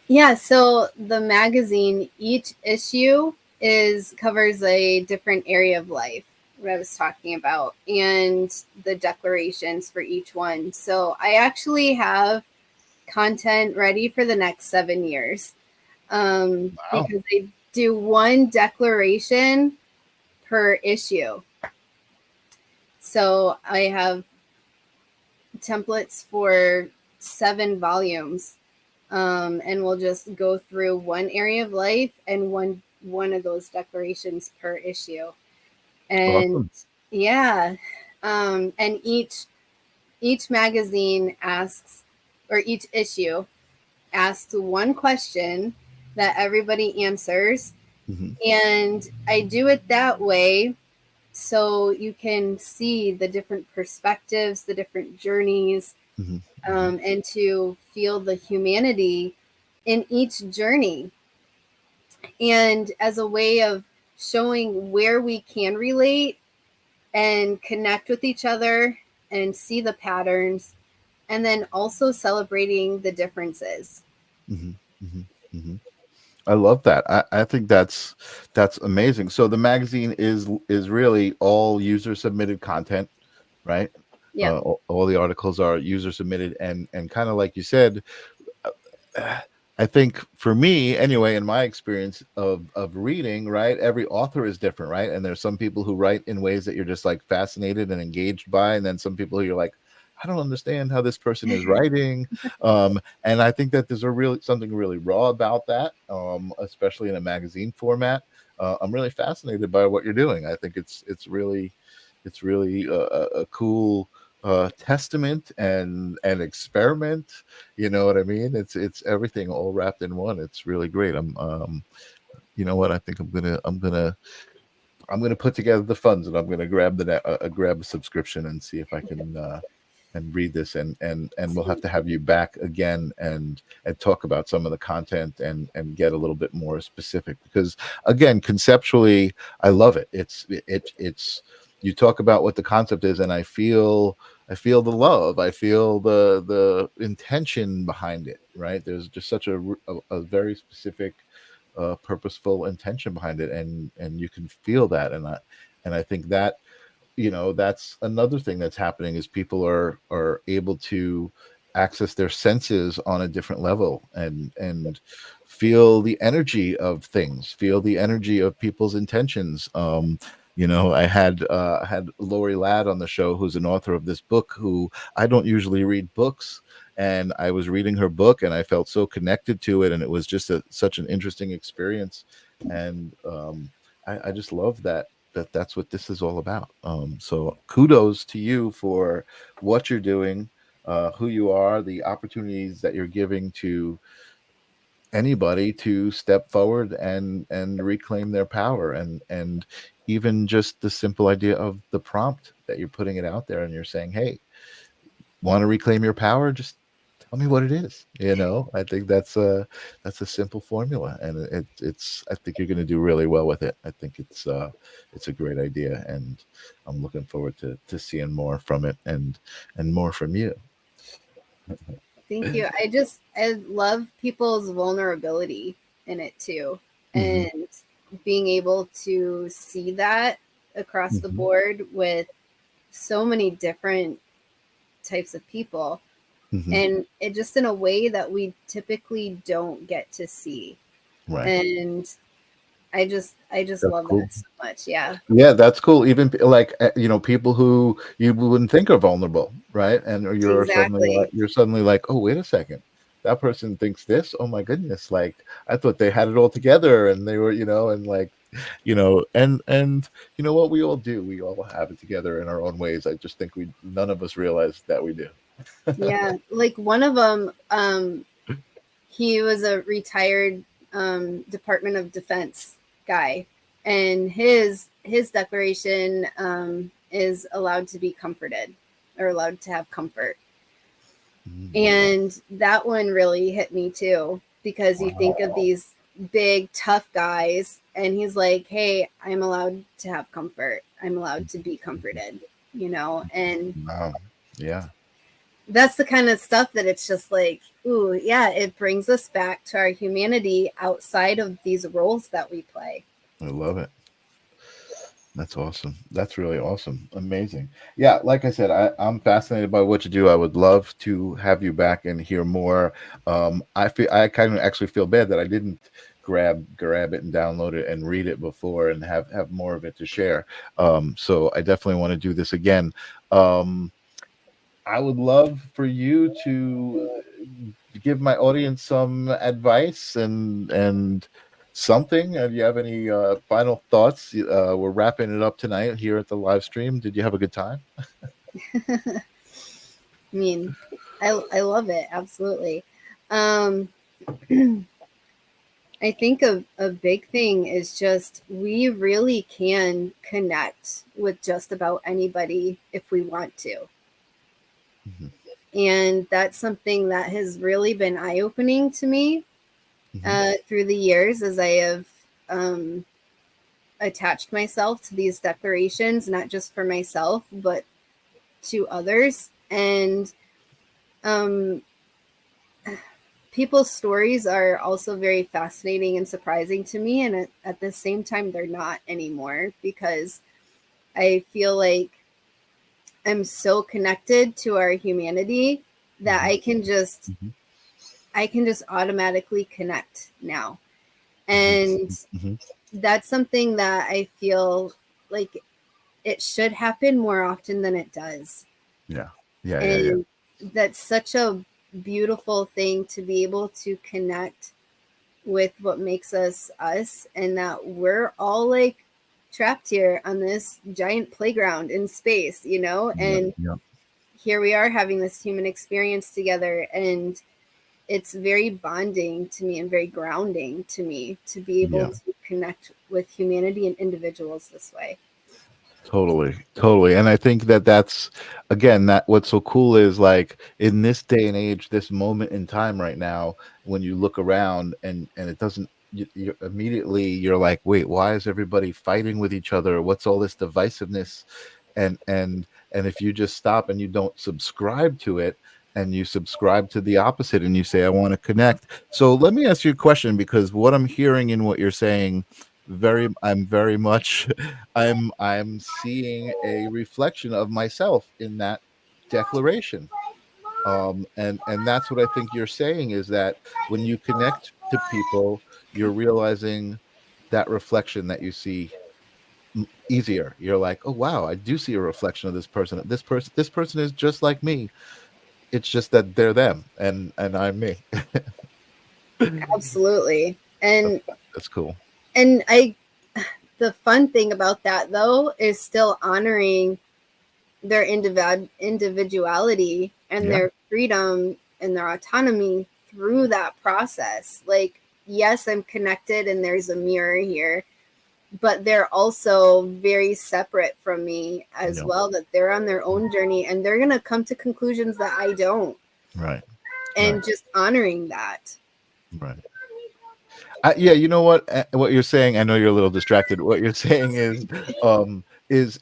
yeah, so the magazine, each issue covers a different area of life, what I was talking about, and the declarations for each one. So I actually have content ready for the next 7 years, Wow. because I do one declaration per issue. So I have templates for 7 volumes, and we'll just go through one area of life and one of those declarations per issue. And Awesome. yeah, and each magazine asks, or each issue asks one question that everybody answers. Mhm. And I do it that way so you can see the different perspectives, the different journeys, Mhm. and to feel the humanity in each journey. And as a way of showing where we can relate and connect with each other and see the patterns, and then also celebrating the differences. Mhm. Mhm. Mhm. I love that. I think that's amazing. So the magazine is really all user submitted content, right? Yeah. All the articles are user submitted, and kind of like you said, I think for me anyway, in my experience of reading, right, every author is different, right? And there's some people who write in ways that you're just like fascinated and engaged by, and then some people who you're like, I don't understand how this person is writing. And I think that there's something really raw about that, especially in a magazine format. I'm really fascinated by what you're doing. I think it's really a cool testament and experiment. You know what I mean? It's everything all wrapped in one. It's really great. You know what? I think I'm gonna put together the funds, and I'm gonna grab grab a subscription and see if I can and read this, and we'll have to have you back again and talk about some of the content and get a little bit more specific, because again, conceptually I love it. It's you talk about what the concept is, and I feel the love, I feel the intention behind it, right? There's just such a very specific purposeful intention behind it, and you can feel that. And I think that, you know, that's another thing that's happening, is people are able to access their senses on a different level and feel the energy of things, feel the energy of people's intentions. You know, I had Lori Ladd on the show, who's an author of this book, who I don't usually read books, and I was reading her book and I felt so connected to it, and it was just such an interesting experience. And I just love that's what this is all about. So kudos to you for what you're doing, who you are, the opportunities that you're giving to anybody to step forward and reclaim their power, and even just the simple idea of the prompt that you're putting it out there, and you're saying, hey, want to reclaim your power? Just tell me what it is. You know, I think that's a simple formula, and it's I think you're going to do really well with it. I think it's a great idea, and I'm looking forward to seeing more from it and more from you. Thank you. I love people's vulnerability in it too. Mhm. And being able to see that across the Mhm. board with so many different types of people, Mhm. and it just in a way that we typically don't get to see. Right. And I just That's love cool. that so much. Yeah. Yeah, that's cool. Even like you know, people who you wouldn't think are vulnerable, right? And Exactly. you're suddenly like, oh, wait a second, that person thinks this. Oh my goodness, like I thought they had it all together, and they were, you know, and like, you know, and you know what, we all do. We all have it together in our own ways. I just think none of us realize that we do. Yeah. Like one of them, he was a retired Department of Defense guy, and his declaration is allowed to be comforted, or allowed to have comfort. Mm. And that one really hit me too, because you think of Wow. big, tough guys. And he's like, hey, I'm allowed to have comfort. I'm allowed to be comforted, you know? And Wow. Yeah. that's the kind of stuff that it's just like, ooh, yeah, it brings us back to our humanity outside of these roles that we play. I love it. That's awesome. That's really awesome. Amazing. Yeah, like I said, I'm fascinated by what you do. I would love to have you back and hear more. I kind of actually feel bad that I didn't grab it and download it and read it before and have more of it to share. So I definitely want to do this again. I would love for you to give my audience some advice and something. Do you have any final thoughts? We're wrapping it up tonight here at the live stream. Did you have a good time? I mean, I love it. Absolutely. I think a big thing is just we really can connect with just about anybody if we want to. Mm-hmm. And that's something that has really been eye-opening to me through the years as I have attached myself to these declarations, not just for myself, but to others. And people's stories are also very fascinating and surprising to me. And at the same time, they're not anymore, because I feel like I'm so connected to our humanity that I can just automatically connect now. And that's something that I feel like it should happen more often than it does. Yeah. That's such a beautiful thing, to be able to connect with what makes us us, and that we're all like trapped here on this giant playground in space, you know, and here we are having this human experience together. And it's very bonding to me and very grounding to me to be able to connect with humanity and individuals this way. Totally. And I think that's, again, that what's so cool is, like, in this day and age, this moment in time right now, when you look around and it doesn't, you immediately you're like, wait, why is everybody fighting with each other? What's all this divisiveness? And if you just stop and you don't subscribe to it, and you subscribe to the opposite, and you say, I want to connect. So let me ask you a question, because what I'm hearing in what you're saying, I'm very much I'm seeing a reflection of myself in that declaration. And that's what I think you're saying, is that when you connect to people, you're realizing that reflection that you see easier. You're like, oh wow, I do see a reflection of this person. This person is just like me. It's just that they're them and I'm me. Absolutely. And That's cool. And the fun thing about that, though, is still honoring their individuality and their freedom and their autonomy through that process. Like, yes, I'm connected and there's a mirror here, but they're also very separate from me as well, that they're on their own journey and they're going to come to conclusions that I don't. Right. And just honoring that. Right. Yeah, you know what you're saying. I know you're a little distracted. What you're saying is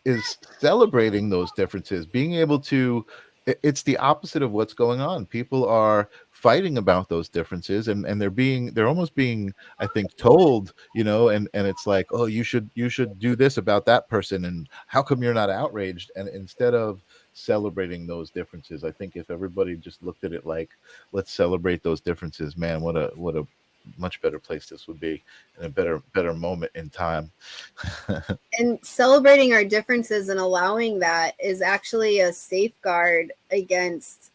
celebrating those differences, being able to. It's the opposite of what's going on. People are fighting about those differences, and they're almost being, I think, told, and it's like, oh, you should do this about that person, and how come you're not outraged? And instead of celebrating those differences, I think if everybody just looked at it like, let's celebrate those differences, man, what a much better place this would be, and a better moment in time. And celebrating our differences and allowing that is actually a safeguard against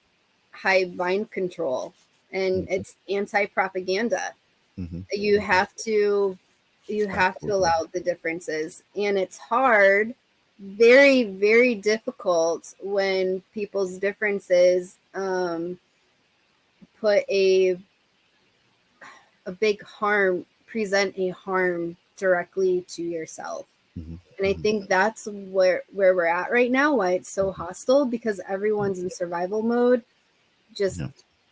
high mind control, and it's anti-propaganda. You have to allow the differences, and it's hard, very, very difficult, when people's differences put a big harm, present a harm directly to yourself. And I think that's where we're at right now, why it's so hostile, because everyone's in survival mode.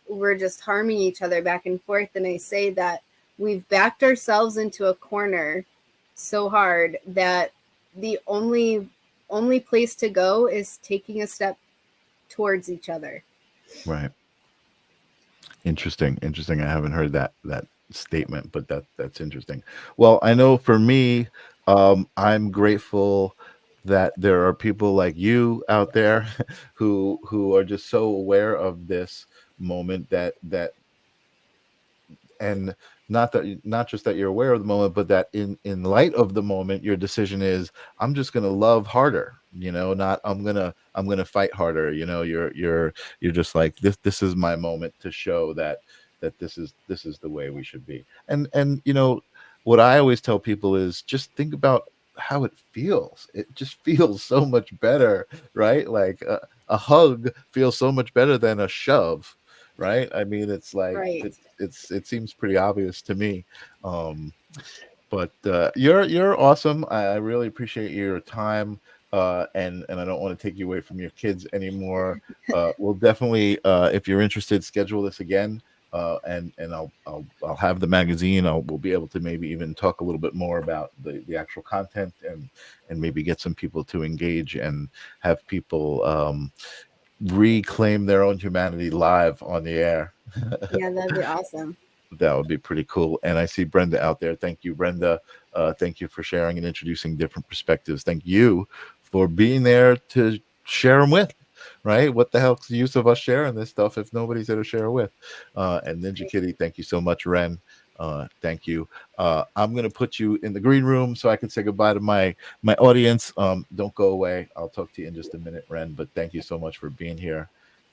We're just harming each other back and forth. And I say that we've backed ourselves into a corner so hard that the only place to go is taking a step towards each other. Right. Interesting. I haven't heard that statement, but that's interesting. Well, I know for me, I'm grateful that there are people like you out there who are just so aware of this moment that and not just that you're aware of the moment, but that in light of the moment, your decision is, I'm just going to love harder, not I'm going to fight harder. You're just like, this is my moment to show that this is the way we should be. And what I always tell people is, just think about how it feels. It just feels so much better, right? Like a hug feels so much better than a shove, right? I mean, it's like, Right. it seems pretty obvious to me. But you're awesome. I really appreciate your time. And I don't want to take you away from your kids anymore. We'll definitely, if you're interested, schedule this again. And I'll have the magazine. We'll be able to maybe even talk a little bit more about the actual content, and maybe get some people to engage and have people reclaim their own humanity live on the air. Yeah, that'd be awesome. That would be pretty cool. And I see Brenda out there. Thank you, Brenda. Thank you for sharing and introducing different perspectives. Thank you for being there to share them with, right? What the hell's the use of us sharing this stuff if nobody's there to share with? And Ninja Kitty, thank you so much, Wren. Thank you. I'm going to put you in the green room so I can say goodbye to my audience. Don't go away. I'll talk to you in just a minute, Wren, but thank you so much for being here.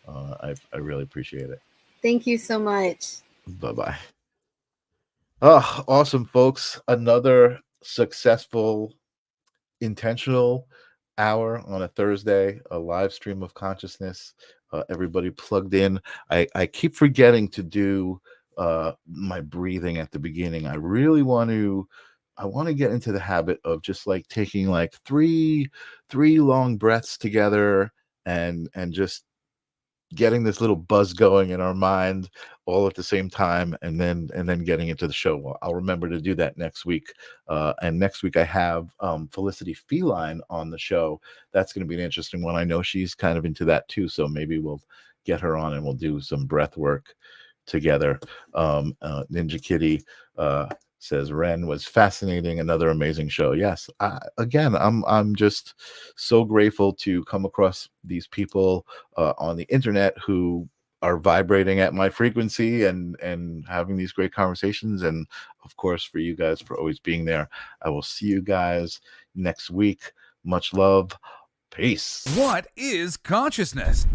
I really appreciate it. Thank you so much. Bye-bye. Oh, awesome, folks. Another successful, intentional hour on a Thursday, a live stream of consciousness. Everybody plugged in. I keep forgetting to do my breathing at the beginning. I really want to get into the habit of just like taking like three long breaths together and just getting this little buzz going in our mind all at the same time, and then getting into the show. Well, I'll remember to do that next week. And next week I have Felicity Feline on the show. That's going to be an interesting one. I know she's kind of into that too, so maybe we'll get her on and we'll do some breath work together. Ninja Kitty says Wren was fascinating, another amazing show. Yes, I'm just so grateful to come across these people on the internet who are vibrating at my frequency and having these great conversations, and of course for you guys for always being there. I will see you guys next week. Much love. Peace. What is consciousness?